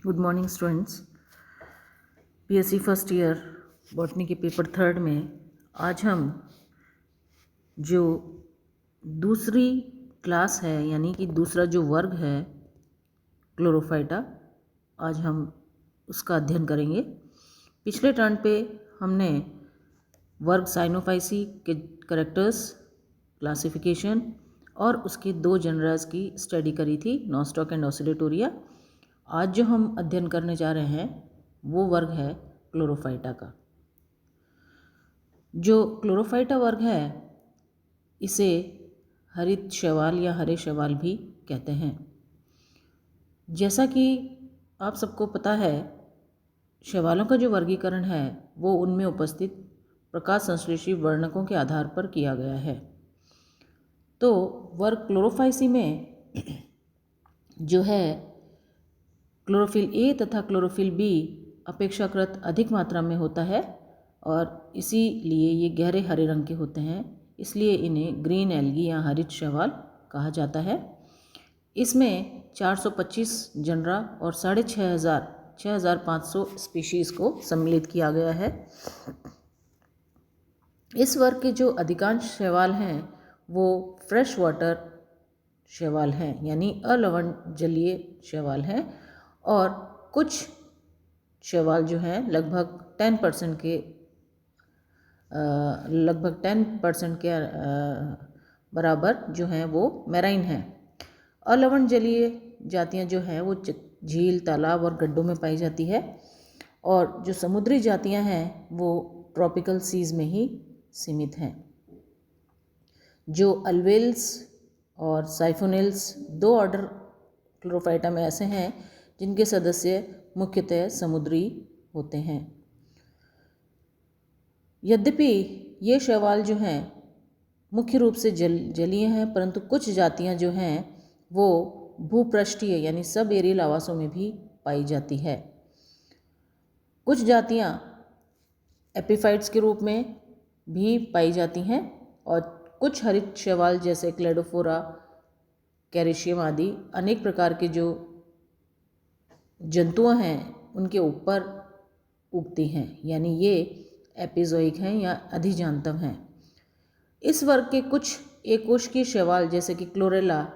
Good morning students. PSC first year botany के paper third में आज हम जो दूसरी क्लास है यानी कि दूसरा जो वर्ग है क्लोरोफाइटा, आज हम उसका अध्ययन करेंगे। पिछले टर्न पे हमने वर्ग साइनोफाइसी के कैरेक्टर्स, क्लासिफिकेशन और उसके दो जनरास की स्टडी करी थी, नॉस्टॉक एंड ऑसिलेटोरिया। आज जो हम अध्ययन करने जा रहे हैं वो वर्ग है क्लोरोफाइटा का। जो क्लोरोफाइटा वर्ग है इसे हरित शैवाल या हरे शैवाल भी कहते हैं। जैसा कि आप सबको पता है, शैवालों का जो वर्गीकरण है वो उनमें उपस्थित प्रकाश संश्लेषी वर्णकों के आधार पर किया गया है। तो वर्ग क्लोरोफाइसी में जो है क्लोरोफिल ए तथा क्लोरोफिल बी अपेक्षाकृत अधिक मात्रा में होता है और इसीलिए ये गहरे हरे रंग के होते हैं, इसलिए इन्हें ग्रीन एल्गी या हरित शैवाल कहा जाता है। इसमें 425 जनरा और 6,500 स्पीशीज़ को सम्मिलित किया गया है। इस वर्ग के जो अधिकांश शैवाल हैं वो फ्रेश वाटर शैवाल हैं यानी अलवणजलीय शैवाल हैं और कुछ शैवाल जो हैं लगभग 10% के बराबर जो हैं वो मैराइन हैं। अलवणजलीय जातियां जो हैं वो झील, तालाब और गड्ढों में पाई जाती है और जो समुद्री जातियां हैं वो ट्रॉपिकल सीज में ही सीमित हैं। जो अल्वेल्स और साइफोनिल्स दो ऑर्डर क्लोरोफाइटा में ऐसे हैं जिनके सदस्य मुख्यतः समुद्री होते हैं। यद्यपि ये शैवाल जो हैं मुख्य रूप से जलीय हैं, परंतु कुछ जातियां जो हैं वो भूपृष्ठीय यानी सब एरियल आवासों में भी पाई जाती है। कुछ जातियां एपिफाइट्स के रूप में भी पाई जाती हैं और कुछ हरित शैवाल जैसे क्लेडोफोरा, कैरिशियम आदि अनेक प्रकार के जो जंतुआं हैं उनके ऊपर उगती हैं, यानी ये एपिजोइक हैं या अधिजांतव हैं। इस वर्ग के कुछ एकोष्कीय शैवाल जैसे कि क्लोरेला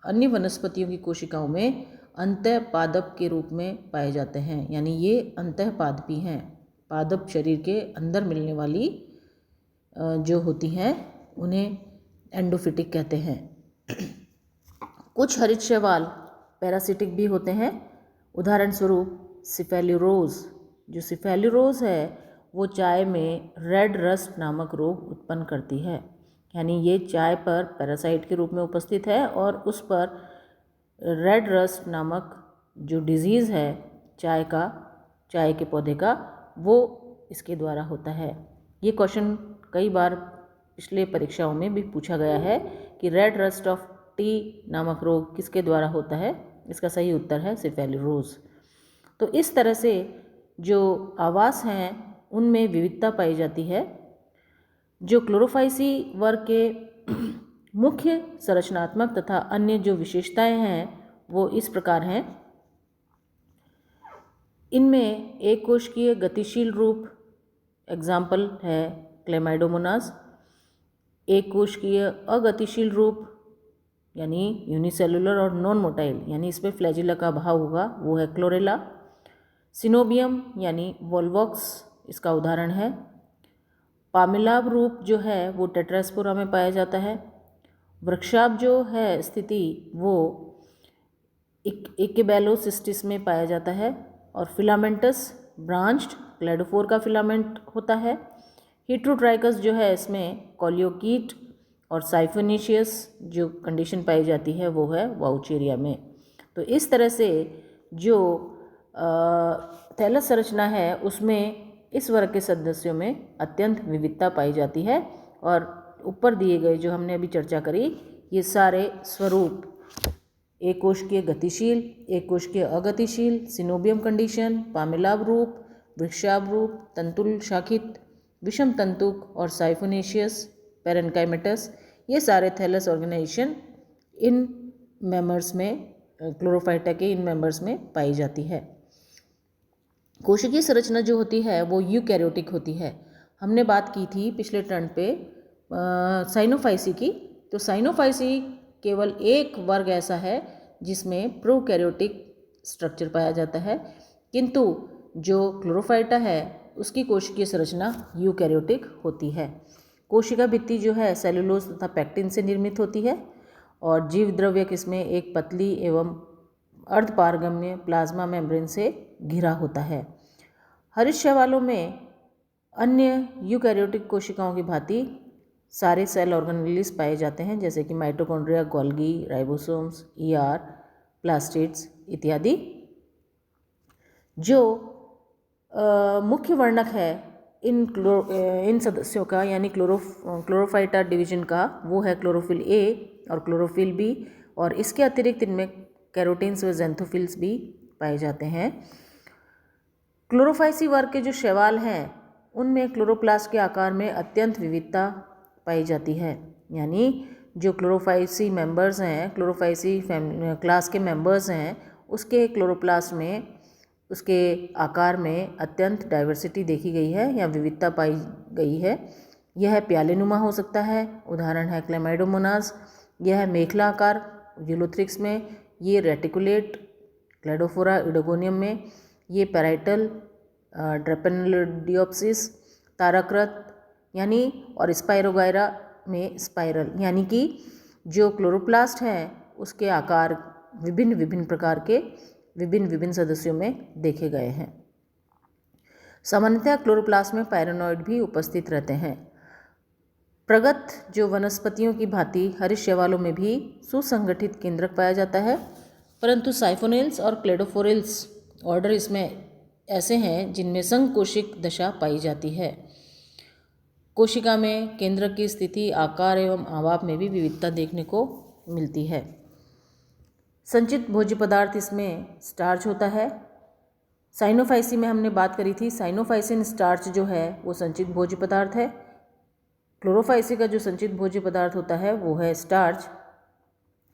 अन्य वनस्पतियों की कोशिकाओं में अंतःपादप के रूप में पाए जाते हैं, यानी ये अंतःपादपी हैं। पादप शरीर के अंदर मिलने वाली जो होती हैं उन्हें एंडोफिटिक कहते हैं। कुछ हरित शैवाल पैरासिटिक भी होते हैं। उदाहरण स्वरूप सिफेल्यूरोज। जो सिफेल्यूरोज है वो चाय में रेड रस्ट नामक रोग उत्पन्न करती है, यानी ये चाय पर पैरासाइट के रूप में उपस्थित है और उस पर रेड रस्ट नामक जो डिजीज़ है चाय के पौधे का, वो इसके द्वारा होता है। ये क्वेश्चन कई बार पिछले परीक्षाओं में भी पूछा गया है कि रेड रस्ट ऑफ टी नामक रोग किसके द्वारा होता है। इसका सही उत्तर है सिफेल्यूरोज। तो इस तरह से जो आवास हैं उनमें विविधता पाई जाती है। जो क्लोरोफाइसी वर्ग के मुख्य संरचनात्मक तथा अन्य जो विशेषताएं हैं वो इस प्रकार हैं। इनमें एक कोशिकीय गतिशील रूप एग्जाम्पल है क्लेमाइडोमोनास। एक कोशिकीय अगतिशील रूप यानी यूनिसेलुलर और नॉन मोटाइल यानी इसमें फ्लैजिला का अभाव होगा, वो है क्लोरेला। सिनोबियम यानी वोल्वॉक्स इसका उदाहरण है। पामिलाब रूप जो है वो टेट्रास्पोरा में पाया जाता है। वृक्षाभ जो है स्थिति वो इक्केबैलोसिस्टिस में पाया जाता है और फिलामेंटस ब्रांच्ड क्लेडोफोर का फिलामेंट होता है। हीट्रोट्राइकस जो है इसमें कॉलियोकीट और साइफोनिशियस जो कंडीशन पाई जाती है वो है वाउचेरिया में। तो इस तरह से जो थैलस संरचना है उसमें इस वर्ग के सदस्यों में अत्यंत विविधता पाई जाती है और ऊपर दिए गए जो हमने अभी चर्चा करी ये सारे स्वरूप एक कोशिकीय गतिशील, एक कोशिकीय अगतिशील, सिनोबियम कंडीशन, पामिलाब रूप, वृक्षाभ रूप, तंतुल शाखित, विषम तंतुक और साइफोनेशियस, पेरेन्काइमेटस, ये सारे थैलस ऑर्गेनाइजेशन इन मेमर्स में क्लोरोफाइटा के इन मेंबर्स में पाई जाती है। कोशिकीय संरचना जो होती है वो यूकैरियोटिक होती है। हमने बात की थी पिछले टर्न पे साइनोफाइसी की। तो साइनोफाइसी केवल एक वर्ग ऐसा है जिसमें प्रोकैरियोटिक स्ट्रक्चर पाया जाता है, किंतु जो क्लोरोफाइटा है उसकी कोशिकीय संरचना यूकैरियोटिक होती है। कोशिका भित्ति जो है सेलुलोज तथा पैक्टिन से निर्मित होती है और जीव द्रव्य किसमें एक पतली एवं अर्धपारगम्य प्लाज्मा मेम्ब्रेन से घिरा होता है। हरित शैवालों में अन्य यूकैरियोटिक कोशिकाओं की भांति सारे सेल ऑर्गेनेल्स पाए जाते हैं, जैसे कि mitochondria, Golgi, ribosomes, ER, plastids इत्यादि। जो मुख्य वर्णक है इन सदस्यों का यानी क्लोरोफाइटा डिवीजन का, वो है क्लोरोफिल ए और क्लोरोफिल बी, और इसके अतिरिक्त इनमें कैरोटीन्स व ज़ैंथोफिल्स भी पाए जाते हैं। क्लोरोफाइसी वर्ग के जो शैवाल हैं उनमें क्लोरोप्लास्ट के आकार में अत्यंत विविधता पाई जाती है, यानी जो क्लोरोफाइसी मेंबर्स हैं, क्लोरोफाइसी क्लास के मेंबर्स हैं, उसके क्लोरोप्लास्ट में उसके आकार में अत्यंत डाइवर्सिटी देखी गई है या विविधता पाई गई है। यह प्यालेनुमा हो सकता है, उदाहरण है क्लेमाइडोमोनास। यह मेखला आकार यूलोथ्रिक्स में, ये रेटिकुलेट क्लेडोफोरा इडोगोनियम में, ये पैराइटल ड्रेपेनोडियोप्सिस तारकृत यानी, और स्पाइरोगायरा में स्पाइरल, यानी कि जो क्लोरोप्लास्ट है उसके आकार विभिन्न विभिन्न प्रकार के विभिन्न सदस्यों में देखे गए हैं। सामान्यतः क्लोरोप्लास्ट में पायरोनॉइड भी उपस्थित रहते हैं। प्रगत जो वनस्पतियों की भांति हरित शैवालों में भी सुसंगठित केंद्रक पाया जाता है, परंतु साइफोनेल्स और क्लेडोफोरेल्स ऑर्डर इसमें ऐसे हैं जिनमें संकोशिक दशा पाई जाती है। कोशिका में केंद्रक की स्थिति, आकार एवं आवाप में भी विविधता देखने को मिलती है। संचित भोज्य पदार्थ इसमें स्टार्च होता है। साइनोफाइसी में हमने बात करी थी, साइनोफाइसिन स्टार्च जो है वो संचित भोज्य पदार्थ है। क्लोरोफाइसी का जो संचित भोज्य पदार्थ होता है वो है स्टार्च।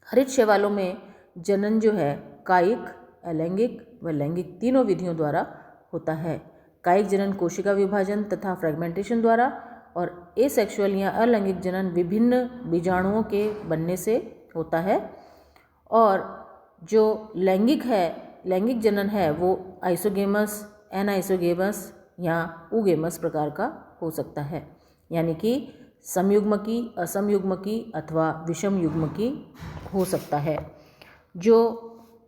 हरित शैवालों में जनन जो है कायिक, अलैंगिक व लैंगिक तीनों विधियों द्वारा होता है। कायिक जनन कोशिका विभाजन तथा फ्रेगमेंटेशन द्वारा, और एसेक्सुअल या अलैंगिक जनन विभिन्न बीजाणुओं के बनने से होता है। और जो लैंगिक जनन है वो आइसोगेमस, एनाइसोगेमस या उगेमस प्रकार का हो सकता है, यानी कि समयुग्मकी, असमयुग्मकी अथवा विषम युग्मकी हो सकता है। जो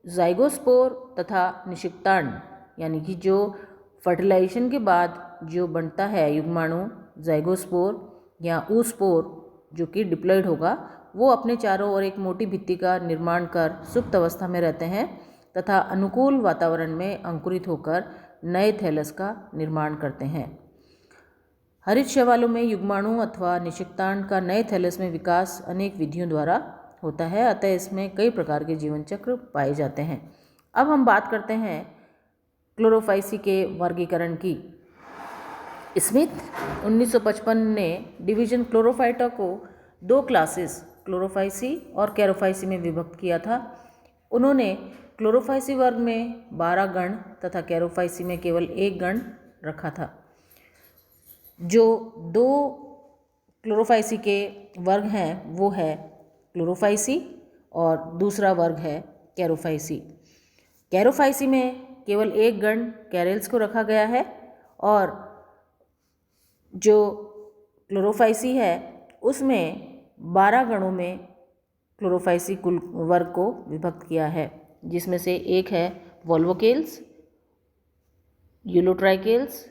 जाइगोस्पोर तथा निषिक्तांड, यानी कि जो फर्टिलाइजेशन के बाद जो बनता है युग्माणु, जाइगोस्पोर या oospore जो कि डिप्लॉयड होगा, वो अपने चारों ओर एक मोटी भित्ति का निर्माण कर सुप्त अवस्था में रहते हैं तथा अनुकूल वातावरण में अंकुरित होकर नए थैलस का निर्माण करते हैं। हरित शैवालों में युग्माणु अथवा निषिक्तांड का नए थैलस में विकास अनेक विधियों द्वारा होता है, अतः इसमें कई प्रकार के जीवन चक्र पाए जाते हैं। अब हम बात करते हैं क्लोरोफाइसी के वर्गीकरण की। स्मिथ 1955 ने डिवीजन क्लोरोफाइटा को दो क्लासेस क्लोरोफाइसी और कैरोफाइसी में विभक्त किया था। उन्होंने क्लोरोफाइसी वर्ग में 12 गण तथा कैरोफाइसी में केवल 1 गण रखा था। जो दो क्लोरोफाइसी के वर्ग हैं वो है क्लोरोफाइसी और दूसरा वर्ग है कैरोफाइसी। कैरोफाइसी में केवल 1 गण कैरेल्स को रखा गया है, और जो क्लोरोफाइसी है उसमें 12 गणों में क्लोरोफाइसी कुल वर्ग को विभक्त किया है, जिसमें से एक है वोल्वोकेल्स, यूलोट्राइकेल्स,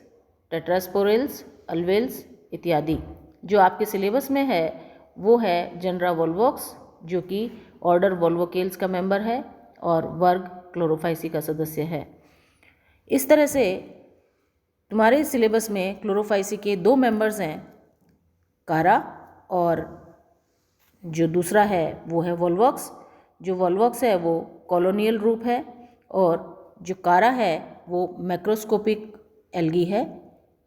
टेट्रास्पोरेल्स, अल्वेल्स इत्यादि। जो आपके सिलेबस में है वो है जनरा वोल्वोक्स, जो कि ऑर्डर वोल्वोकेल्स का मेंबर है और वर्ग क्लोरोफाइसी का सदस्य है। इस तरह से तुम्हारे सिलेबस में क्लोरोफाइसी के 2 मेंबर्स हैं, कारा, और जो दूसरा है वो है वोल्वॉक्स। जो वोल्वॉक्स है वो कॉलोनियल रूप है, और जो कारा है वो मैक्रोस्कोपिक एल्गी है,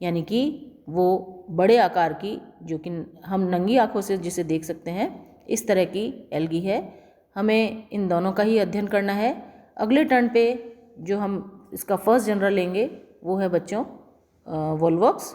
यानी कि वो बड़े आकार की, जो कि हम नंगी आंखों से जिसे देख सकते हैं, इस तरह की एल्गी है। हमें इन दोनों का ही अध्ययन करना है। अगले टर्न पे जो हम इसका फर्स्ट जनरल लेंगे वो है बच्चों वोल्वॉक्स